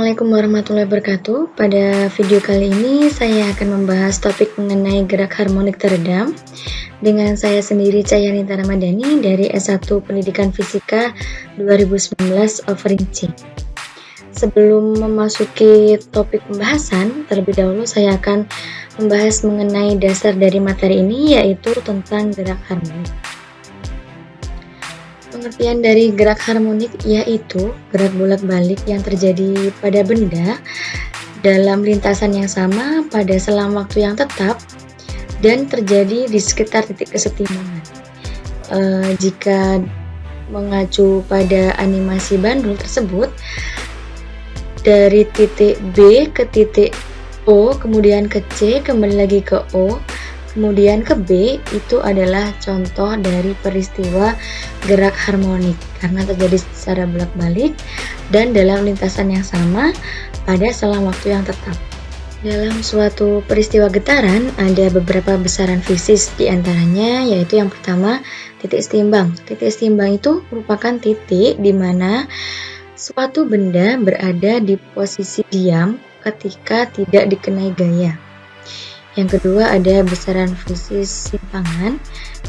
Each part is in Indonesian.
Assalamualaikum warahmatullahi wabarakatuh. Pada video kali ini saya akan membahas topik mengenai gerak harmonik teredam dengan saya sendiri Cayanita Ramadhani dari S1 Pendidikan Fisika 2019 offering C. Sebelum memasuki topik pembahasan, terlebih dahulu saya akan membahas mengenai dasar dari materi ini, yaitu tentang gerak harmonik. Pengertian dari gerak harmonik yaitu gerak bolak-balik yang terjadi pada benda dalam lintasan yang sama pada selang waktu yang tetap dan terjadi di sekitar titik kesetimbangan. Jika mengacu pada animasi bandul tersebut, dari titik B ke titik O, kemudian ke C, kembali lagi ke O, kemudian ke B, itu adalah contoh dari peristiwa gerak harmonik karena terjadi secara bolak-balik dan dalam lintasan yang sama pada selang waktu yang tetap. Dalam suatu peristiwa getaran ada beberapa besaran fisis, diantaranya yaitu yang pertama titik setimbang. Titik setimbang itu merupakan titik di mana suatu benda berada di posisi diam ketika tidak dikenai gaya. Yang kedua ada besaran fisis simpangan.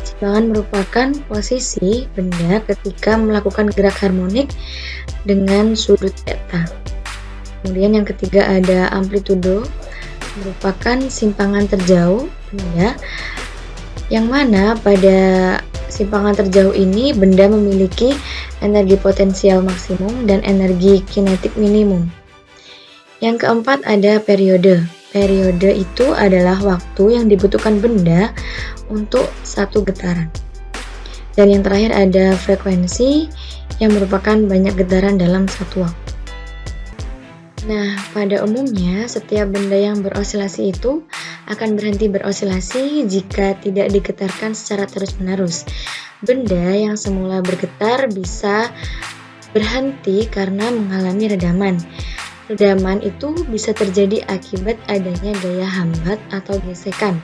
Simpangan merupakan posisi benda ketika melakukan gerak harmonik dengan sudut theta. Kemudian yang ketiga ada amplitudo, merupakan simpangan terjauh benda, yang mana pada simpangan terjauh ini benda memiliki energi potensial maksimum dan energi kinetik minimum. Yang keempat ada periode. Periode itu adalah waktu yang dibutuhkan benda untuk satu getaran. Dan yang terakhir ada frekuensi yang merupakan banyak getaran dalam satu waktu. Nah, pada umumnya setiap benda yang berosilasi itu akan berhenti berosilasi jika tidak digetarkan secara terus-menerus. Benda yang semula bergetar bisa berhenti karena mengalami redaman. Redaman itu bisa terjadi akibat adanya gaya hambat atau gesekan.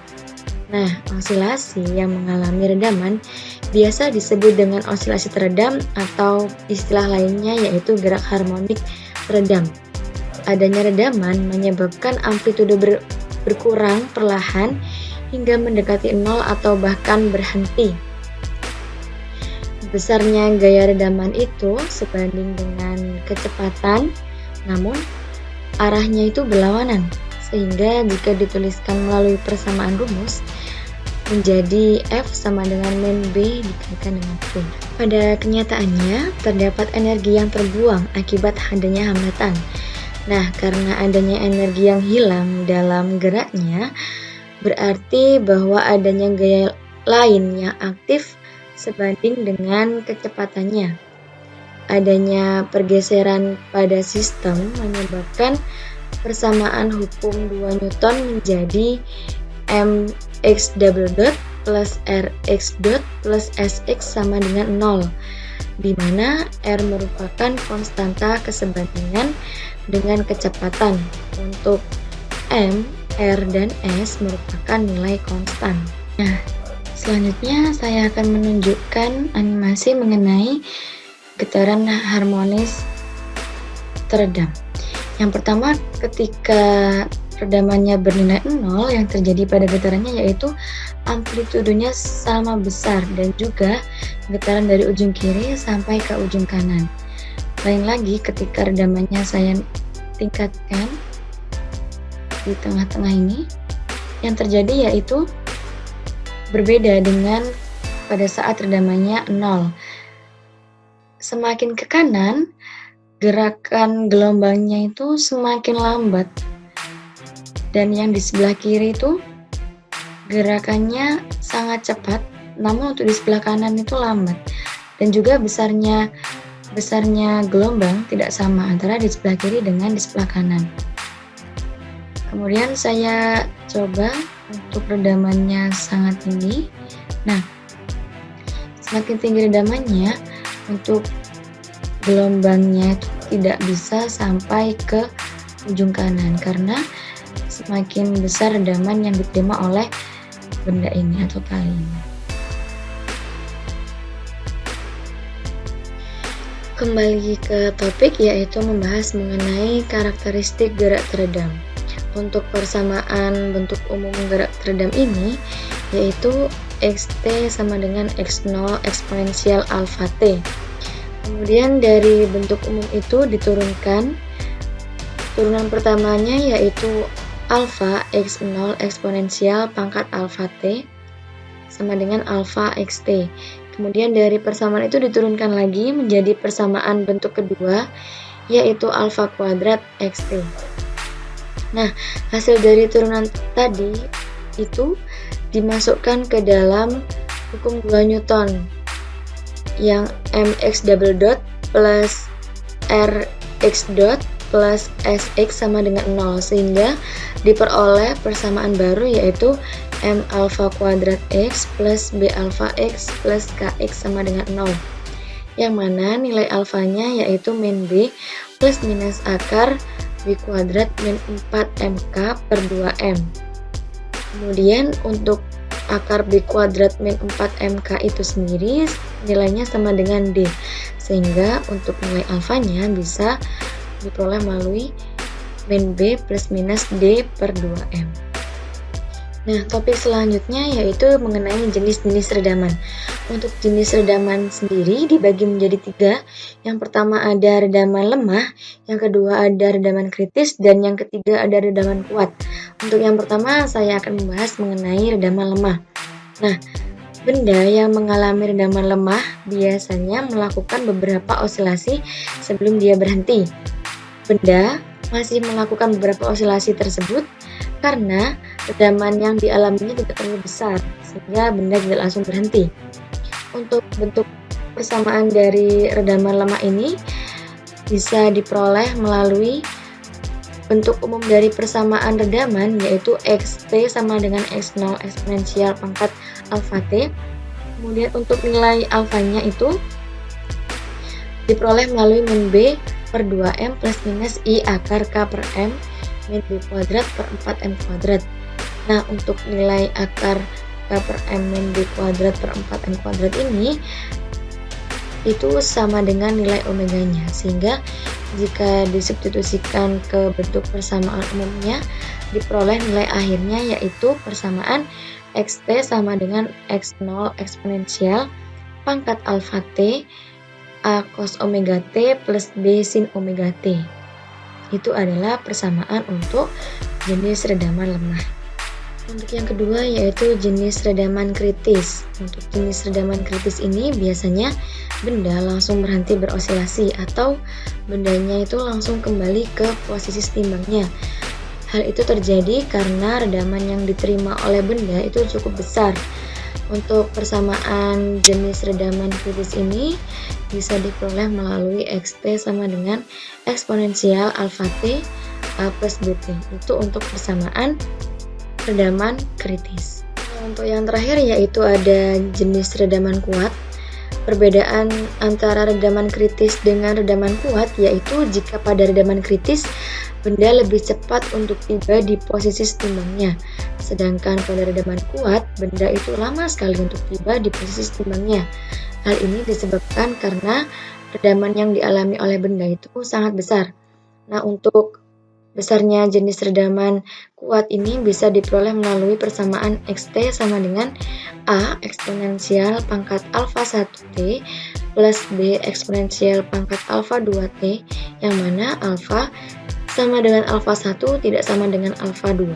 Nah, osilasi yang mengalami redaman biasa disebut dengan osilasi teredam atau istilah lainnya yaitu gerak harmonik teredam. Adanya redaman menyebabkan amplitudo berkurang perlahan hingga mendekati nol atau bahkan berhenti. Besarnya gaya redaman itu sebanding dengan kecepatan, namun arahnya itu berlawanan, sehingga jika dituliskan melalui persamaan rumus menjadi F sama dengan min B dikalikan dengan V. Pada kenyataannya terdapat energi yang terbuang akibat adanya hambatan. Nah, karena adanya energi yang hilang dalam geraknya, berarti bahwa adanya gaya lain yang aktif sebanding dengan kecepatannya. Adanya pergeseran pada sistem menyebabkan persamaan hukum 2 Newton menjadi mx double dot plus rx dot plus sx sama dengan 0, di mana r merupakan konstanta kesebandingan dengan kecepatan. Untuk m, r, dan s merupakan nilai konstan. Nah, selanjutnya saya akan menunjukkan animasi mengenai getaran harmonis teredam. Yang pertama, ketika redamannya bernilai 0, yang terjadi pada getarannya yaitu amplitudonya sama besar dan juga getaran dari ujung kiri sampai ke ujung kanan. Lain lagi ketika redamannya saya tingkatkan di tengah-tengah ini, yang terjadi yaitu berbeda dengan pada saat redamannya 0. Semakin ke kanan, gerakan gelombangnya itu semakin lambat. Dan yang di sebelah kiri itu gerakannya sangat cepat, namun untuk di sebelah kanan itu lambat. Dan juga besarnya gelombang tidak sama antara di sebelah kiri dengan di sebelah kanan. Kemudian saya coba untuk redamannya sangat tinggi. Nah, semakin tinggi redamannya, untuk gelombangnya itu tidak bisa sampai ke ujung kanan karena semakin besar redaman yang diterima oleh benda ini atau tali ini. Kembali ke topik, yaitu membahas mengenai karakteristik gerak teredam. Untuk persamaan bentuk umum gerak teredam ini, yaitu Xt sama dengan X0 eksponensial alfa T. Kemudian dari bentuk umum itu diturunkan, turunan pertamanya yaitu alfa X0 eksponensial pangkat alfa T sama dengan alfa Xt. Kemudian dari persamaan itu diturunkan lagi menjadi persamaan bentuk kedua, yaitu alfa kuadrat Xt. Nah, hasil dari turunan tadi itu dimasukkan ke dalam hukum 2 Newton yang mx double dot plus rx dot plus sx sama dengan 0, sehingga diperoleh persamaan baru yaitu m alfa kuadrat x plus b alfa x plus kx sama dengan 0, yang mana nilai alfanya yaitu min b plus minus akar b kuadrat min 4mk per 2m. Kemudian untuk akar b kuadrat min 4mk itu sendiri nilainya sama dengan d, sehingga untuk nilai alfanya bisa diperoleh melalui min b plus minus d per 2m. Nah, topik selanjutnya yaitu mengenai jenis-jenis redaman. Untuk jenis redaman sendiri dibagi menjadi 3. Yang pertama ada redaman lemah, yang kedua ada redaman kritis, dan yang ketiga ada redaman kuat. Untuk yang pertama saya akan membahas mengenai redaman lemah. Nah, benda yang mengalami redaman lemah biasanya melakukan beberapa osilasi sebelum dia berhenti. Benda masih melakukan beberapa osilasi tersebut karena redaman yang dialaminya tidak terlalu besar, sehingga benda tidak langsung berhenti. Untuk bentuk persamaan dari redaman lemah ini bisa diperoleh melalui bentuk umum dari persamaan redaman, yaitu Xt sama dengan X0 eksponensial pangkat alfa T. Kemudian untuk nilai alfanya itu diperoleh melalui min B per 2M plus minus I akar K per M min B kuadrat per 4M kuadrat. Nah, untuk nilai akar K per M min B kuadrat per 4M kuadrat ini itu sama dengan nilai omeganya, sehingga jika disubstitusikan ke bentuk persamaan umumnya diperoleh nilai akhirnya yaitu persamaan Xt sama dengan X0 eksponensial pangkat alfa T A cos omega T plus B sin omega T. Itu adalah persamaan untuk jenis redaman lemah. Untuk yang kedua yaitu jenis redaman kritis. Untuk jenis redaman kritis ini biasanya benda langsung berhenti berosilasi atau bendanya itu langsung kembali ke posisi setimbangnya. Hal itu terjadi karena redaman yang diterima oleh benda itu cukup besar. Untuk persamaan jenis redaman kritis ini bisa diperoleh melalui Xt sama dengan eksponensial alfa T A plus Bt. Itu untuk persamaan redaman kritis. Untuk yang terakhir yaitu ada jenis redaman kuat. Perbedaan antara redaman kritis dengan redaman kuat yaitu jika pada redaman kritis benda lebih cepat untuk tiba di posisi setimbangnya, sedangkan pada redaman kuat benda itu lama sekali untuk tiba di posisi setimbangnya. Hal ini disebabkan karena redaman yang dialami oleh benda itu sangat besar. Nah, untuk besarnya jenis redaman kuat ini bisa diperoleh melalui persamaan Xt sama dengan A eksponensial pangkat alfa 1T plus B eksponensial pangkat alfa 2T, yang mana alfa sama dengan alfa 1 tidak sama dengan alfa 2.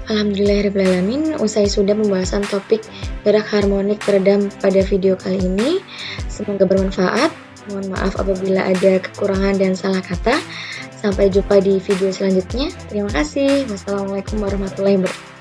Alhamdulillahirrahmanirrahim, usai sudah pembahasan topik gerak harmonik teredam pada video kali ini. Semoga bermanfaat. Mohon maaf apabila ada kekurangan dan salah kata. Sampai jumpa di video selanjutnya. Terima kasih. Wassalamualaikum warahmatullahi wabarakatuh.